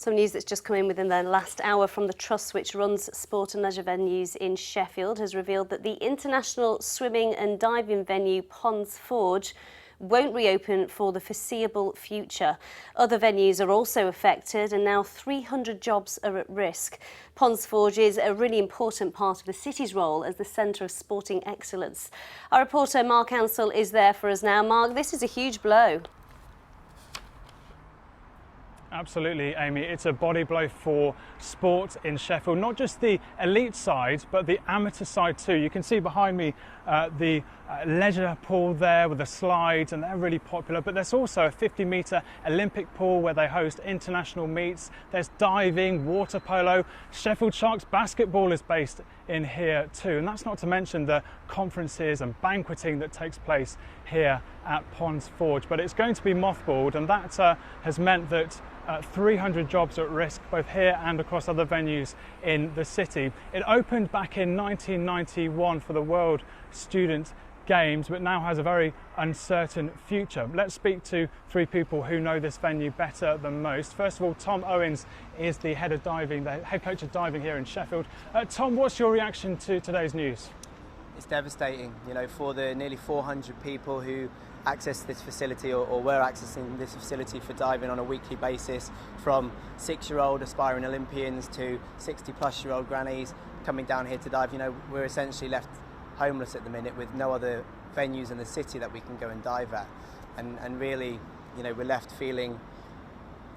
Some news that's just come in within the last hour from the Trust, which runs sport and leisure venues in Sheffield, has revealed that the international swimming and diving venue Ponds Forge won't reopen for the foreseeable future. Other venues are also affected, and now 300 jobs are at risk. Ponds Forge is a really important part of the city's role as the centre of sporting excellence. Our reporter Mark Ansell is there for us now. Mark, this is a huge blow. Absolutely, Amy. It's a body blow for sport in Sheffield, not just the elite side, but the amateur side too. You can see behind me the leisure pool there with the slides, and they're really popular. But there's also a 50-metre Olympic pool where they host international meets. There's diving, water polo. Sheffield Sharks basketball is based in here too. And that's not to mention the conferences and banqueting that takes place here at Ponds Forge. But it's going to be mothballed, and that has meant that 300 jobs are at risk, both here and across other venues in the city. It opened back in 1991 for the World Student Games, but now has a very uncertain future. Let's speak to three people who know this venue better than most. First of all, Tom Owens is the head of diving, the head coach of diving here in Sheffield. Tom, what's your reaction to today's news? It's devastating, you know, for the nearly 400 people who access this facility or were accessing this facility for diving on a weekly basis, from 6-year-old aspiring Olympians to 60-plus-year-old grannies coming down here to dive. You know, we're essentially left homeless at the minute with no other venues in the city that we can go and dive at, and really, you know, we're left feeling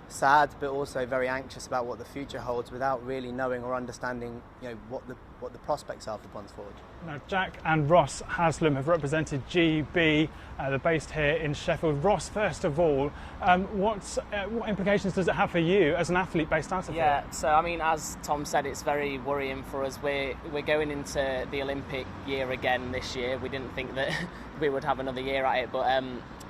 sad but also very anxious about what the future holds without really knowing or understanding, you know, what the prospects are for Ponds Forge. Now, Jack and Ross Haslam have represented GB. They're based here in Sheffield. Ross, first of all, what implications does it have for you as an athlete based out of here? Yeah, so I mean, as Tom said, it's very worrying for us. We're going into the Olympic year again this year. We didn't think that we would have another year at it, but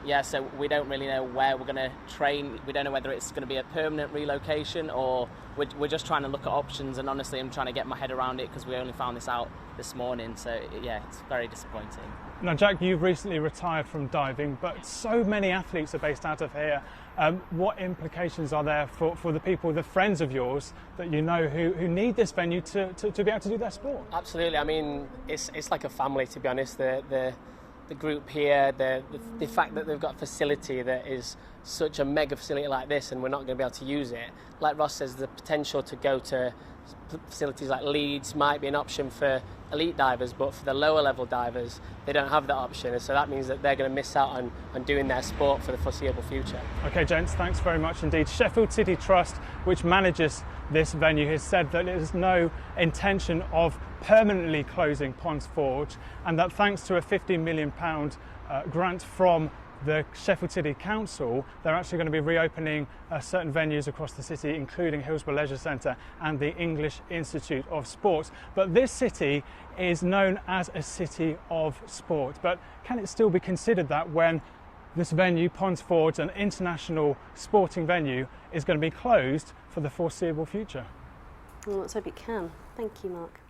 yeah, so we don't really know where we're going to train. We don't know whether it's going to be a permanent relocation or we're just trying to look at options, and honestly I'm trying to get my head around it because we only found this out this morning, so yeah, it's very disappointing. Now, Jack, you've recently retired from diving, but so many athletes are based out of here. What implications are there for the people, the friends of yours that you know who need this venue to be able to do their sport? Absolutely. I mean, it's like a family, to be honest. The group here, the fact that they've got a facility that is such a mega facility like this and we're not going to be able to use it. Like Ross says, the potential to go to facilities like Leeds might be an option for elite divers, but for the lower level divers, they don't have that option. And so that means that they're going to miss out on doing their sport for the foreseeable future. Okay, gents, thanks very much indeed. Sheffield City Trust, which manages this venue, has said that there's no intention of permanently closing Ponds Forge, and that thanks to a £50 million grant from the Sheffield City Council, they're actually going to be reopening certain venues across the city, including Hillsborough Leisure Centre and the English Institute of Sport. But this city is known as a city of sport. But can it still be considered that when this venue, Ponds Forge, an international sporting venue, is going to be closed for the foreseeable future? Well, let's hope it can. Thank you, Mark.